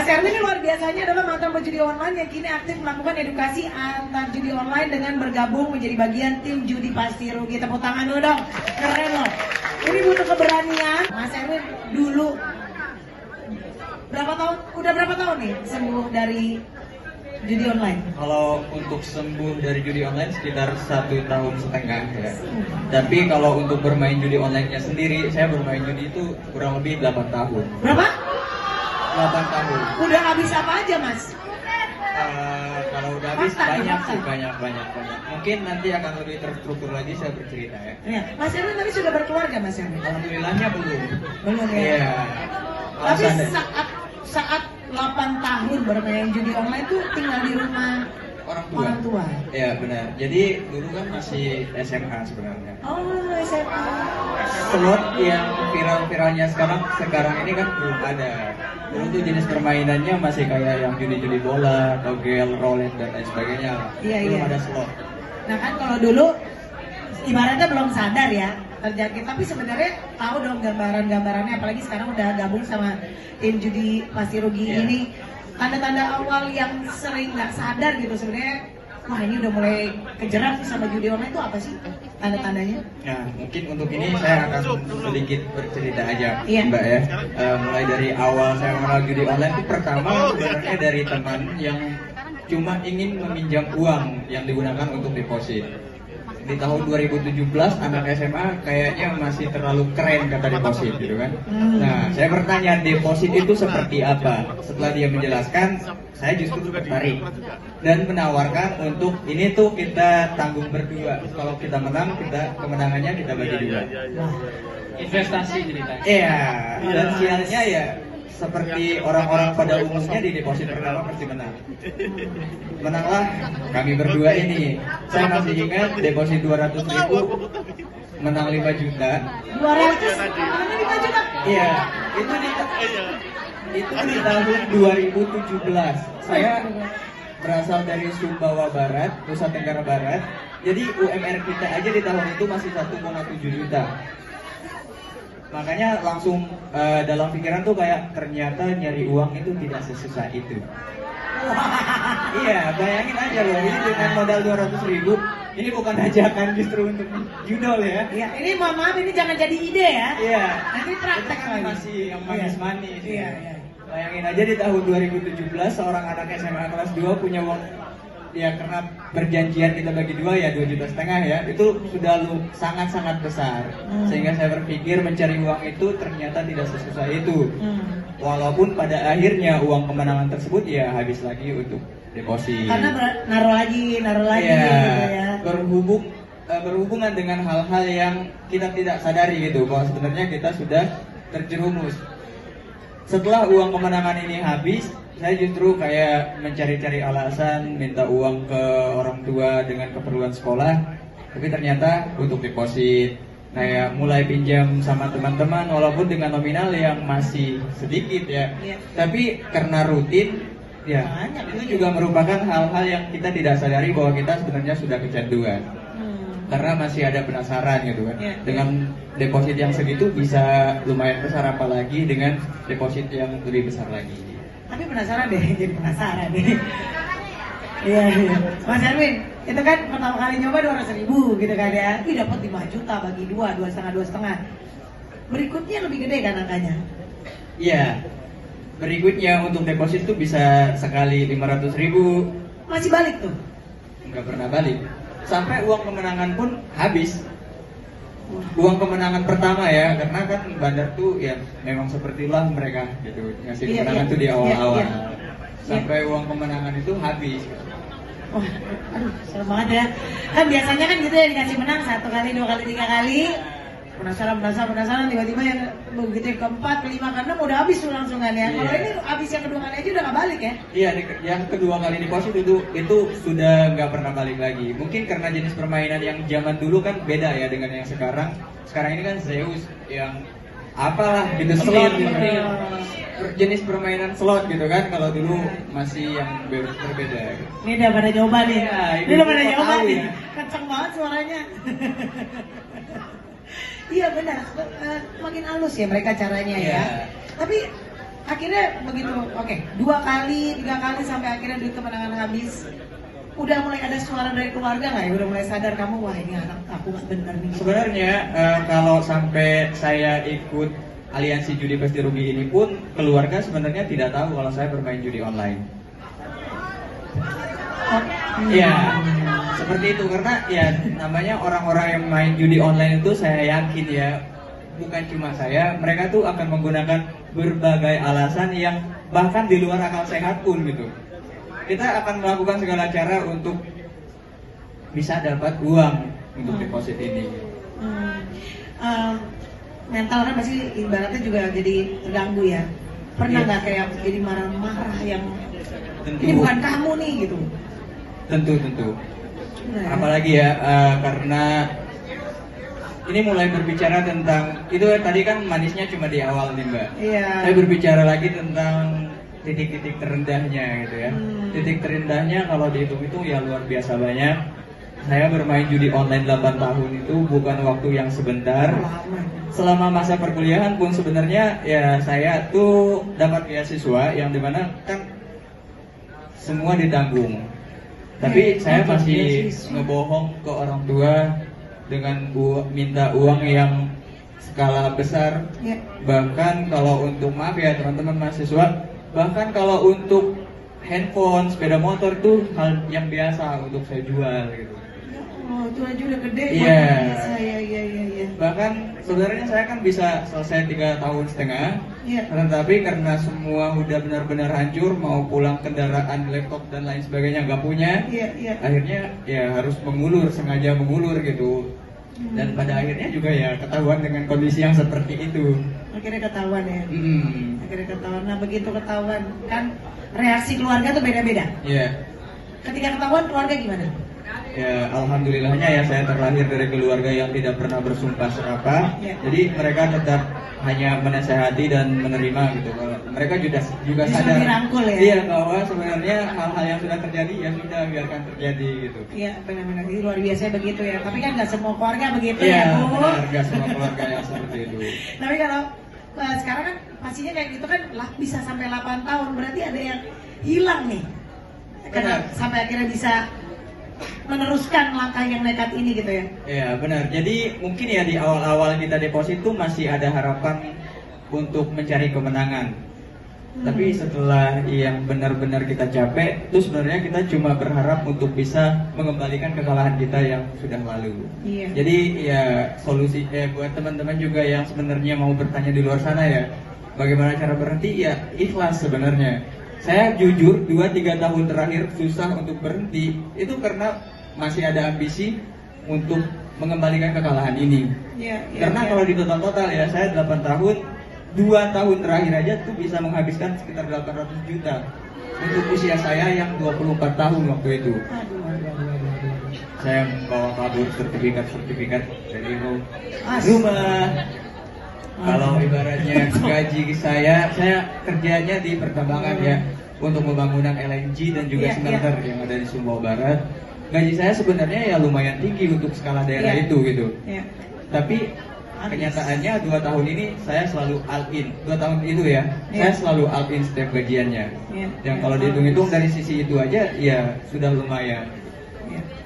Mas Erwin ini luar biasanya adalah mantan penjudi online yang kini aktif melakukan edukasi antar judi online dengan bergabung menjadi bagian tim judi pasti rugi. Tepuk tangan dulu dong, keren loh. Ini butuh keberanian. Mas Erwin dulu udah berapa tahun nih sembuh dari judi online? Kalau untuk sembuh dari judi online sekitar 1,5 tahun ya. Tapi kalau untuk bermain judi online-nya sendiri, saya bermain judi itu kurang lebih 8 tahun. Berapa? 8 tahun. Udah habis apa aja, Mas? Kalau udah habis banyak sih, banyak. Mungkin nanti akan lebih terstruktur lagi saya bercerita ya. Ya. Mas Erwin tadi sudah berkeluarga, Mas Erwin? Alhamdulillahnya belum. Belum ya? Iya. Tapi saat 8 tahun bermain judi online tuh tinggal di rumah orang tua. Iya benar. Jadi dulu kan masih SMA sebenarnya. Oh, SMA. Slot yang viral-viralnya sekarang ini kan belum ada. Dulu tuh jenis permainannya masih kayak yang judi-judi bola, togel, roulette dan lain sebagainya. Belum ada slot. Nah kan kalau dulu ibaratnya belum sadar ya terjangkit, tapi sebenarnya tahu dong gambarannya, apalagi sekarang udah gabung sama tim judi pasti rugi ini. Tanda-tanda awal yang sering nggak sadar gitu sebenarnya, wah ini udah mulai kejerat sama judi online itu apa sih tanda-tandanya? Nah mungkin untuk ini saya akan sedikit bercerita aja, Iya. Mbak ya. Mulai dari awal saya mengenal judi online itu pertama sebenarnya dari teman yang cuma ingin meminjam uang yang digunakan untuk deposit. Di tahun 2017 anak SMA kayaknya masih terlalu keren kata deposit gitu kan. Nah saya bertanya deposit itu seperti apa. Setelah dia menjelaskan, saya justru tertarik dan menawarkan untuk ini tuh kita tanggung berdua. Kalau kita menang, kemenangannya kita bagi dua. Investasi ceritanya. Iya. Dan sialnya ya seperti orang-orang pada umumnya di deposit pertama pasti menang. Menanglah kami berdua ini. Saya masih ingat deposit 200.000 menang 5 juta. 200 menang 5 juta? Iya, itu di tahun 2017. Saya berasal dari Sumbawa Barat, Nusa Tenggara Barat. Jadi UMR kita aja di tahun itu masih 1,7 juta. Makanya langsung dalam pikiran tuh kayak ternyata nyari uang itu tidak sesusah itu. Iya, bayangin aja loh, ini dengan modal 200.000, ini bukan ajakan justru untuk judol ya. Iya, ini mohon maaf ini jangan jadi ide ya. Iya. Nanti praktek Kan lagi. masih yang manis-manis. Iya. Bayangin aja di tahun 2017 seorang anak SMA kelas 2 punya uang, ya karena perjanjian kita bagi dua ya 2,5 juta ya, itu sudah sangat-sangat besar. Sehingga saya berpikir mencari uang itu ternyata tidak sesusah itu. Walaupun pada akhirnya uang kemenangan tersebut ya habis lagi untuk deposit. Karena naruh lagi Ya, gitu ya. berhubungan dengan hal-hal yang kita tidak sadari gitu, bahwa sebenarnya kita sudah terjerumus. Setelah uang kemenangan ini habis, saya justru kayak mencari-cari alasan minta uang ke orang tua dengan keperluan sekolah, tapi ternyata untuk deposit. Kayak mulai pinjam sama teman-teman walaupun dengan nominal yang masih sedikit ya. Tapi karena rutin ya itu juga merupakan hal-hal yang kita tidak sadari bahwa kita sebenarnya sudah kecanduan. Karena masih ada penasaran gitu kan. Dengan deposit yang segitu bisa lumayan besar, apalagi dengan deposit yang lebih besar lagi. Tapi penasaran deh, jadi penasaran deh. Iya. Mas Erwin, itu kan pertama kali nyoba 200.000 gitu kan ya. Ih dapat 5 juta bagi 2,5. Berikutnya lebih gede kan angkanya? Iya. Berikutnya untuk deposit tuh bisa sekali 500.000. Masih balik tuh? Nggak pernah balik. Sampai uang kemenangan pun habis. Uang kemenangan pertama ya, karena kan bandar tuh ya memang sepertilah mereka gitu ngasih kemenangan tuh di awal-awal. Sampai uang kemenangan itu habis. Wah, aduh, serem banget ya. Kan biasanya kan gitu ya, dikasih menang 1 kali, 2 kali, 3 kali. Penasaran, tiba-tiba yang begitu yang keempat, kelima, keenam udah habis tuh langsung kan ya. Kalau ini habis yang kedua kali aja udah nggak balik ya? Iya, yang kedua kali deposit itu sudah nggak pernah balik lagi. Mungkin karena jenis permainan yang zaman dulu kan beda ya dengan yang sekarang. Sekarang ini kan Zeus yang apalah gitu, slot gitu. Jenis permainan slot gitu kan, kalau dulu masih yang berbeda. Ini udah pada nyoba nih. Ya, ini udah pada nyoba nih. Ya. Kenceng banget suaranya. Iya benar, makin halus ya mereka caranya ya. Tapi akhirnya begitu, oke, 2 kali, 3 kali sampai akhirnya duit kemenangan habis. Udah mulai ada suara dari keluarga nggak ya? Udah mulai sadar kamu, wah ini anak aku nggak bener nih. Sebenarnya kalau sampai saya ikut aliansi judi pasti rugi ini pun keluarga sebenarnya tidak tahu kalau saya bermain judi online. Ya, seperti itu karena ya namanya orang-orang yang main judi online itu saya yakin ya bukan cuma saya, mereka tuh akan menggunakan berbagai alasan yang bahkan di luar akal sehat pun gitu. Kita akan melakukan segala cara untuk bisa dapat uang untuk deposit ini. Mentalnya pasti ibaratnya juga jadi terganggu ya. Pernah nggak kayak jadi marah-marah yang Tentu. ini bukan kamu nih gitu? Tentu. Apalagi ya karena ini mulai berbicara tentang itu tadi kan manisnya cuma di awal nih Mbak. Iya. Saya berbicara lagi tentang titik-titik terendahnya gitu ya. Titik terendahnya kalau dihitung itu ya luar biasa banyak. Saya bermain judi online 8 tahun itu bukan waktu yang sebentar. Selama masa perkuliahan pun sebenarnya ya saya tuh dapat beasiswa yang dimana kan semua ditanggung. Tapi saya masih ngebohong ke orang tua dengan minta uang yang skala besar. Bahkan kalau untuk maaf ya teman-teman mahasiswa, bahkan kalau untuk handphone, sepeda motor tuh hal yang biasa untuk saya jual gitu. Oh, itu aja udah gede. Iya. Iya. Bahkan sebenarnya saya kan bisa selesai 3,5 tahun. Iya. Tetapi karena semua udah benar-benar hancur, mau pulang kendaraan, laptop dan lain sebagainya nggak punya. Iya. Akhirnya ya harus sengaja mengulur gitu. Dan pada akhirnya juga ya ketahuan dengan kondisi yang seperti itu. Akhirnya ketahuan ya. Akhirnya ketahuan. Nah begitu ketahuan kan reaksi keluarga tuh beda-beda. Iya. Ketika ketahuan keluarga gimana? Ya alhamdulillahnya ya saya terlahir dari keluarga yang tidak pernah bersumpah serapah. Ya. Jadi mereka tetap hanya menasehati dan menerima gitu. Mereka juga Disuruh sadar dirangkul ya? Iya bahwa sebenarnya hal-hal yang sudah terjadi ya sudah biarkan terjadi gitu. Iya benar-benar ini luar biasa begitu ya. Tapi kan nggak semua keluarga begitu Iya, ya Bu. benar, nggak semua keluarga yang seperti itu. Tapi kalau sekarang kan pastinya kayak gitu kan bisa sampai 8 tahun. Berarti ada yang hilang nih. Karena Benar. sampai akhirnya bisa meneruskan langkah yang nekat ini gitu ya. Iya benar. Jadi mungkin ya di awal-awal kita deposit tuh masih ada harapan untuk mencari kemenangan. Tapi setelah yang benar-benar kita capek, itu sebenarnya kita cuma berharap untuk bisa mengembalikan kekalahan kita yang sudah lalu. Iya. Jadi ya solusi buat teman-teman juga yang sebenarnya mau bertanya di luar sana ya, bagaimana cara berhenti? Ya ikhlas sebenarnya. Saya jujur 2-3 tahun terakhir susah untuk berhenti itu karena masih ada ambisi untuk mengembalikan kekalahan ini. Karena kalau di total ya saya 8 tahun, 2 tahun terakhir aja tuh bisa menghabiskan sekitar 800 juta untuk usia saya yang 24 tahun waktu itu. Saya bawa kabur sertifikat dari rumah. Kalau ibaratnya gaji saya kerjanya di pertambangan ya untuk pembangunan LNG dan juga smelter yang ada di Sumbawa Barat. Gaji saya sebenarnya ya lumayan tinggi untuk skala daerah itu gitu. Tapi kenyataannya 2 tahun ini saya selalu all in. 2 tahun itu ya, saya selalu all in setiap gajiannya. Yang kalau dihitung-hitung dari sisi itu aja ya sudah lumayan.